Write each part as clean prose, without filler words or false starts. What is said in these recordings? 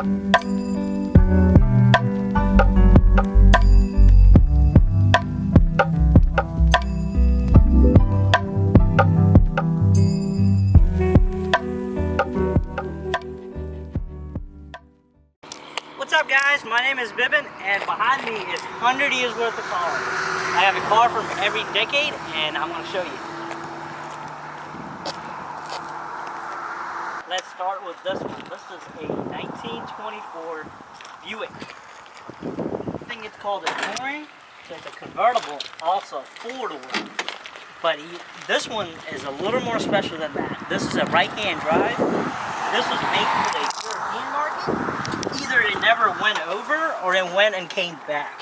What's up guys, my name is Bibbin and behind me is 100 years worth of cars. I have a car from every decade and I'm going to show you. Let's start with this one. This is a 1924 Buick. I think it's called a touring. So it's a convertible, also four-door. But this one is a little more special than that. This is a right-hand drive. This was made for the European market. Either it never went over or it went and came back.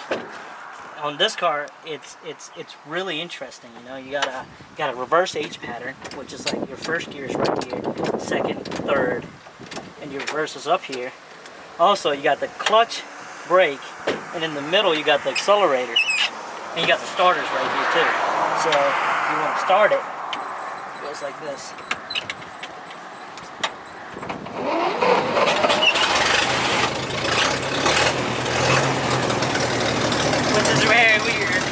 On this car, it's really interesting. You know, you got a reverse H pattern, which is like your first gear is right here, second, third, and your reverse is up here. Also, you got the clutch, brake, and in the middle you got the accelerator, and you got the starters right here too. So if you want to start it, it goes like this. Which is very weird.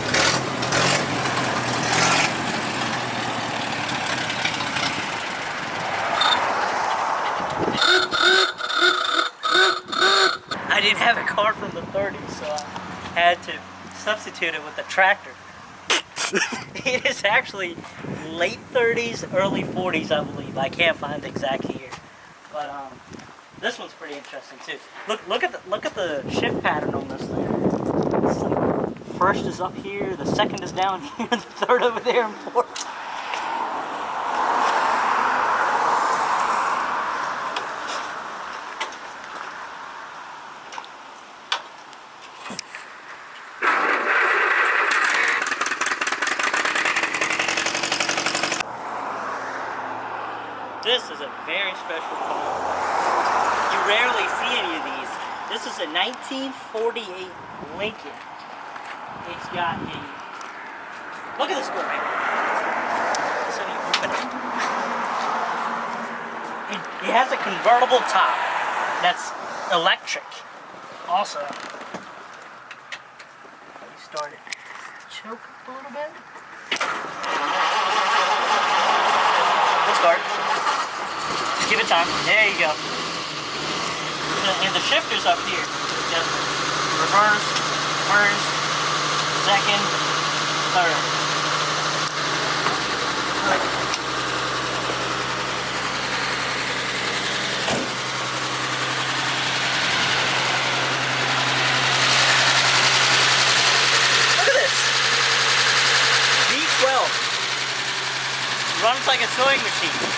I didn't have a car from the 30s, so I had to substitute it with a tractor. It is actually late 30s, early 40s, I believe. I can't find the exact year, but this one's pretty interesting too. Look at the shift pattern on this thing. It's like, first is up here, the second is down here, the third over there, and fourth. This is a very special car. You rarely see any of these. This is a 1948 Lincoln. It's got a... Look at this door right here. So you open it. It has a convertible top that's electric. Also, you start it. Choke up a little bit. We'll start. Give it time. There you go. And the shifter's up here. Just reverse, first, second, third. Look at this. V12. Runs like a sewing machine.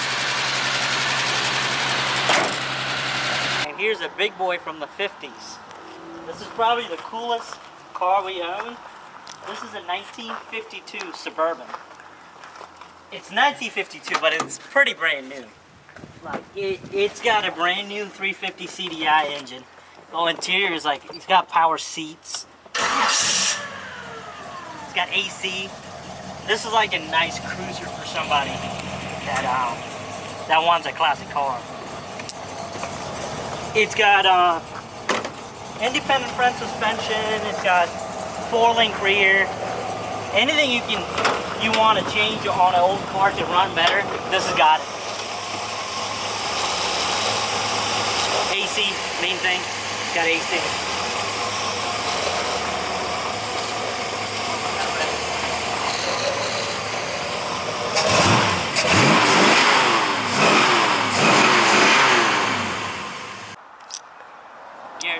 Here's a big boy from the 50s. This is probably the coolest car we own. This is a 1952 Suburban. It's 1952, but it's pretty brand new. Like it's got a brand new 350 CDI engine. The interior is like, it's got power seats. It's got AC. This is like a nice cruiser for somebody that wants a classic car. It's got independent front suspension. It's got 4-link rear. Anything you want to change on an old car to run better, this has got it. AC, main thing. It's got AC.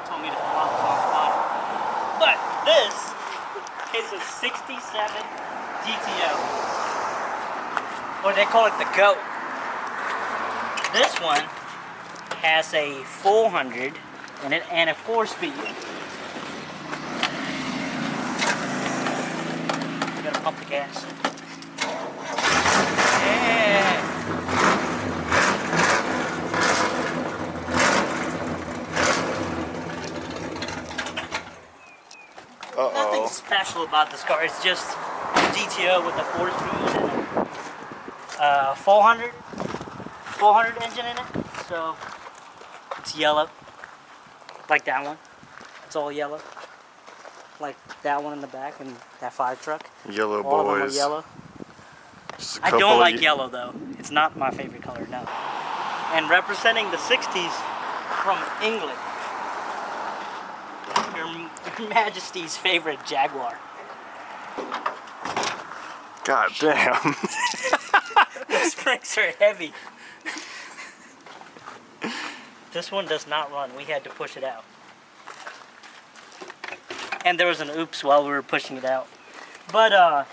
Told me to pull out the soft spot. But this is a 67 GTO. Or they call it the GOAT. This one has a 400 in it and a 4-speed. You gotta pump the gas. Yeah. Nothing special about this car. It's just GTO with a 4-speed and a 400 engine in it. So it's yellow. Like that one. It's all yellow. Like that one in the back and that fire truck. Yellow all boys. Of them are yellow. I don't like yellow though. It's not my favorite color, no. And representing the 60s from England. Your Majesty's favorite Jaguar. God damn. The springs are heavy. This one does not run. We had to push it out. And there was an oops while we were pushing it out. But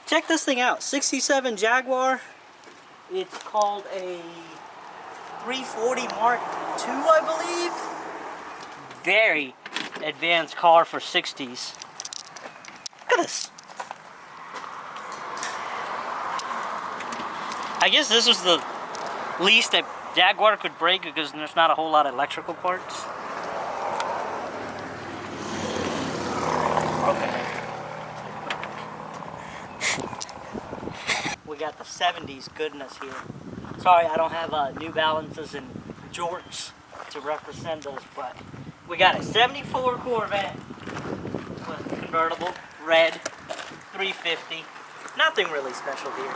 check this thing out. 67 Jaguar. It's called a 340 Mark II, I believe. Very advanced car for 60s. Look at this. I guess this was the least that Jaguar could break because there's not a whole lot of electrical parts. Okay. We got the 70s goodness here. Sorry, I don't have New Balances and Jordans to represent those, but we got a 74 Corvette with convertible, red, 350. Nothing really special here.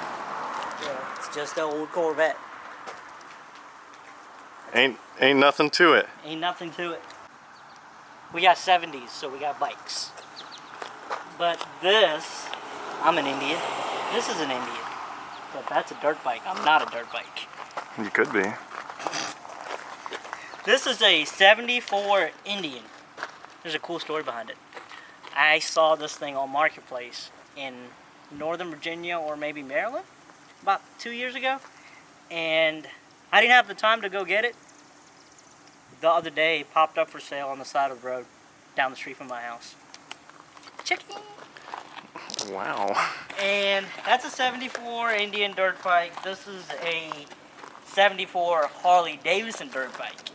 Yeah, it's just an old Corvette. Ain't nothing to it. Ain't nothing to it. We got 70s, so we got bikes. But this, I'm an Indian. This is an Indian. But that's a dirt bike. I'm not a dirt bike. You could be. This is a 74 Indian. There's a cool story behind it. I saw this thing on Marketplace in Northern Virginia or maybe Maryland about 2 years ago. And I didn't have the time to go get it. The other day, it popped up for sale on the side of the road down the street from my house. Chicken! Wow. And that's a 74 Indian dirt bike. This is a 74 Harley Davidson dirt bike.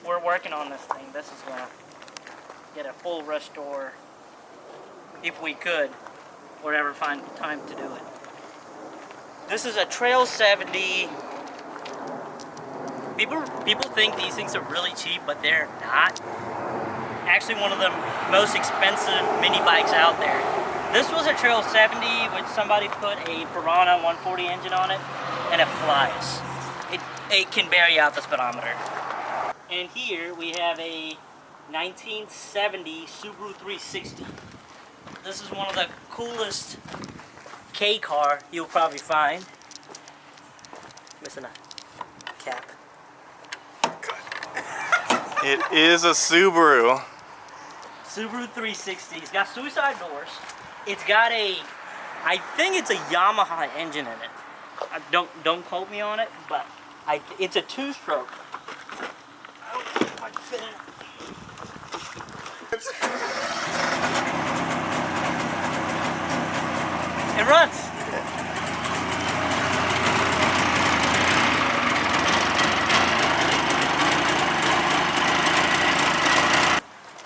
We're working on this thing. This is gonna get a full restore if we could, or ever find time to do it. This is a Trail 70. People think these things are really cheap, but they're not. Actually, one of the most expensive mini bikes out there. This was a Trail 70, which somebody put a Piranha 140 engine on it, and it flies. It can bury out the speedometer. And here we have a 1970 Subaru 360. This is one of the coolest K car you'll probably find. Missing a cap. It is a Subaru. Subaru 360. It's got suicide doors. It's got a, I think it's a Yamaha engine in it. Don't quote me on it, but it's a two-stroke. I don't know if I can fit in. It runs.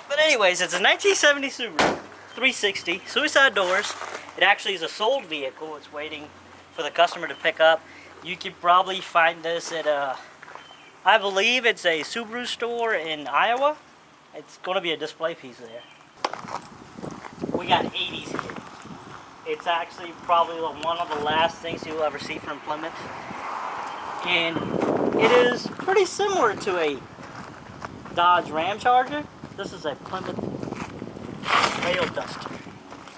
But anyways, it's a 1970 Subaru 360, suicide doors. It actually is a sold vehicle. It's waiting for the customer to pick up. You could probably find this at I believe it's a Subaru store in Iowa. It's going to be a display piece there. We got 80s here. It's actually probably one of the last things you'll ever see from Plymouth. And it is pretty similar to a Dodge Ram Charger. This is a Plymouth Rail Duster.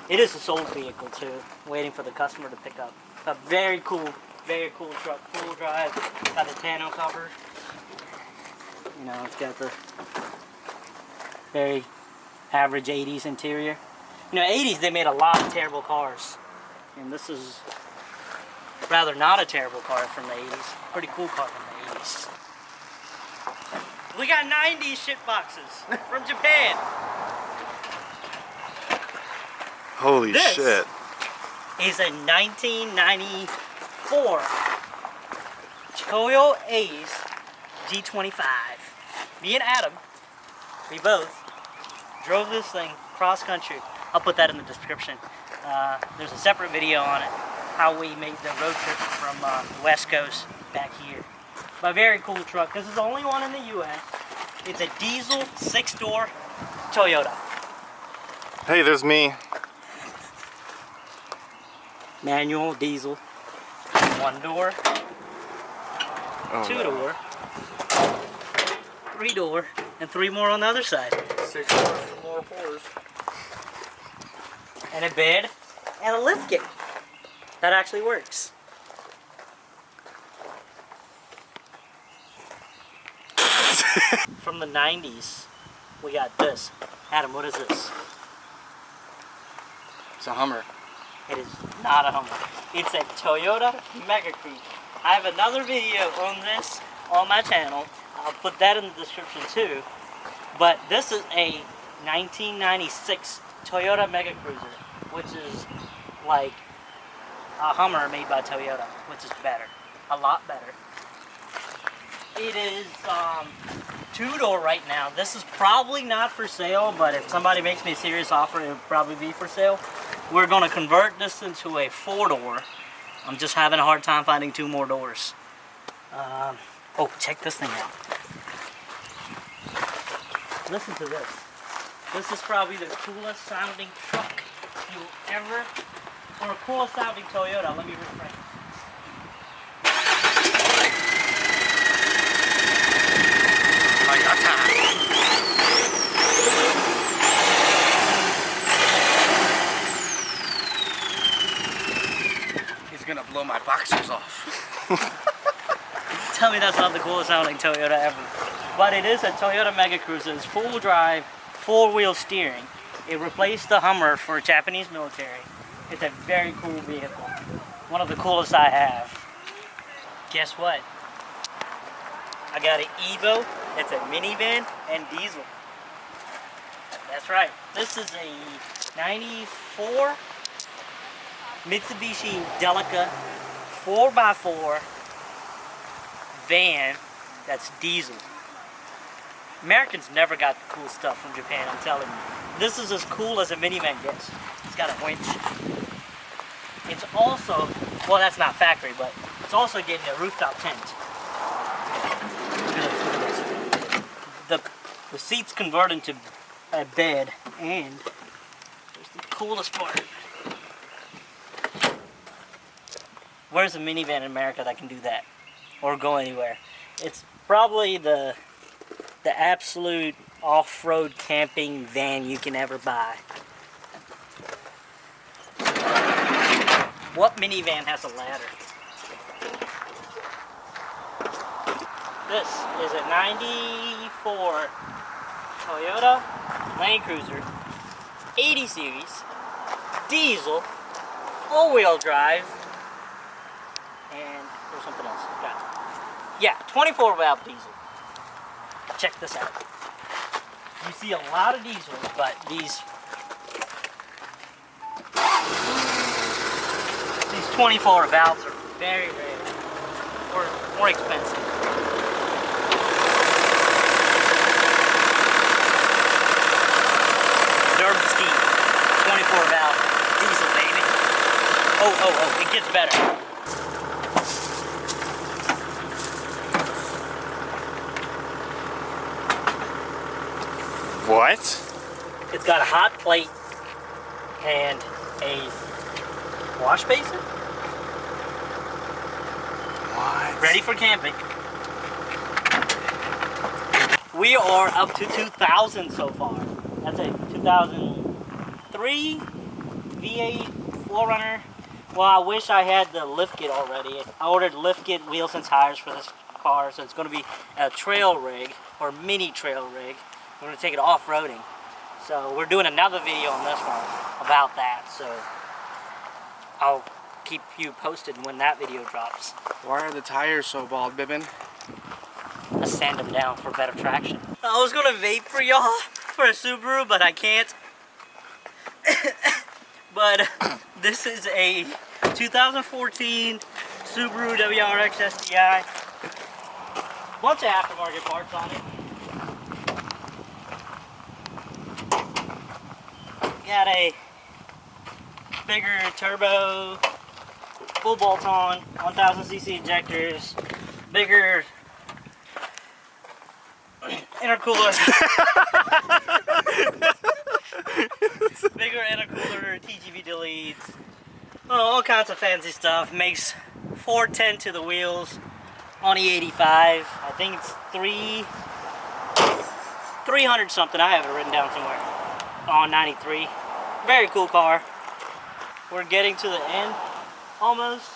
It is a sold vehicle too, waiting for the customer to pick up. A very cool truck, full drive, got the tonneau cover. You know, it's got the very average 80s interior. You know, 80s they made a lot of terrible cars. And this is rather not a terrible car from the 80s. Pretty cool car from the 80s. We got 90s shit boxes from Japan. Holy shit. Is a 1994 Toyo Ace G25. Me and Adam, we both drove this thing cross country. I'll put that in the description. There's a separate video on it, how we made the road trip from the West Coast back here. But a very cool truck. This is the only one in the U.S. It's a diesel 6-door Toyota. Hey, there's me. Manual, diesel, 1-door, Oh, 2-door, 3-door, and 3 more on the other side. 6 doors, 4 floors. And a bed and a lift gate. That actually works. From the 90s, we got this. Adam, what is this? It's a Hummer. It is not a Hummer. It's a Toyota Mega Cruiser. I have another video on this on my channel. I'll put that in the description too. But this is a 1996 Toyota Mega Cruiser, which is like a Hummer made by Toyota, which is better. A lot better. It is 2-door right now. This is probably not for sale, but if somebody makes me a serious offer, it would probably be for sale. We're going to convert this into a 4-door. I'm just having a hard time finding 2 more doors. Oh, check this thing out. Listen to this. This is probably the coolest sounding truck you'll ever, or a coolest sounding Toyota. Let me refresh. He's gonna blow my boxers off. Tell me that's not the coolest sounding Toyota ever. But it is a Toyota Mega Cruiser. It's full drive, 4-wheel steering. It replaced the Hummer for Japanese military. It's a very cool vehicle. One of the coolest I have. Guess what? I got an Evo. It's a minivan and diesel. That's right. This is a 94 Mitsubishi Delica 4x4 van that's diesel. Americans never got the cool stuff from Japan, I'm telling you. This is as cool as a minivan gets. It's got a winch. It's also, well, that's not factory, but it's also getting a rooftop tent. Look at this. The seats convert into a bed, and here's the coolest part. Where's a minivan in America that can do that? Or go anywhere? It's probably the absolute off-road camping van you can ever buy. What minivan has a ladder? This is a 94 Toyota Land Cruiser 80 series diesel 4-wheel drive, and there's something else. Got it. Yeah, 24 valve diesel. Check this out. You see a lot of diesels, but these 24 valves are very, more expensive. Durban Steam, 24 valve diesel, baby. Oh, it gets better. What? It's got a hot plate and a wash basin. What? Ready for camping. We are up to 2,000 so far. That's a 2003 V8 4Runner. Well, I wish I had the lift kit already. I ordered lift kit, wheels, and tires for this car, so it's going to be a trail rig, or mini trail rig. We're going to take it off-roading. So we're doing another video on this one about that, so I'll keep you posted when that video drops. Why are the tires so bald, Bibbin? I sand them down for better traction. I was going to vape for y'all for a Subaru, but I can't. But this is a 2014 Subaru WRX STI. Bunch of aftermarket parts on it. Got a bigger turbo, full bolt-on, 1000cc injectors, bigger intercooler. Bigger intercooler, TGV deletes, all kinds of fancy stuff. Makes 410 to the wheels on the 85. I think it's 300 something. I have it written down somewhere. On 93. Very cool car. We're getting to the end almost.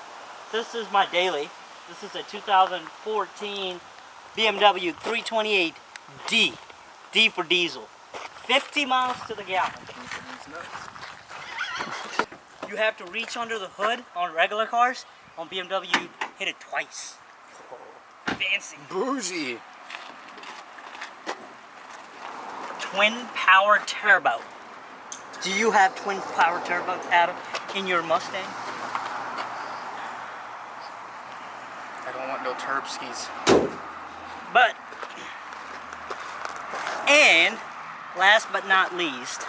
This is my daily. This is a 2014 BMW 328D. D for diesel. 50 miles to the gallon. You have to reach under the hood on regular cars. On BMW, you hit it twice. Fancy. Bougie. Twin power turbo. Do you have twin power turbo, Adam, in your Mustang? I don't want no turb skis. But, and last but not least,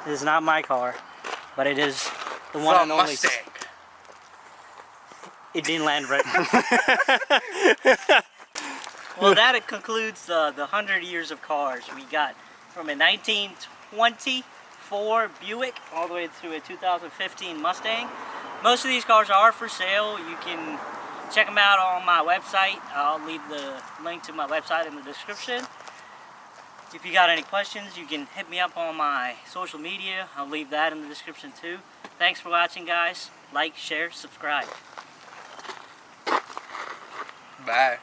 it is not my car, but it is the one and only. Mustang. It didn't land right. Well, that concludes the 100 years of cars we got from a 1924 Buick all the way to a 2015 Mustang. Most of these cars are for sale. You can check them out on my website. I'll leave the link to my website in the description. If you got any questions, you can hit me up on my social media. I'll leave that in the description too. Thanks for watching, guys. Like, share, subscribe. Bye.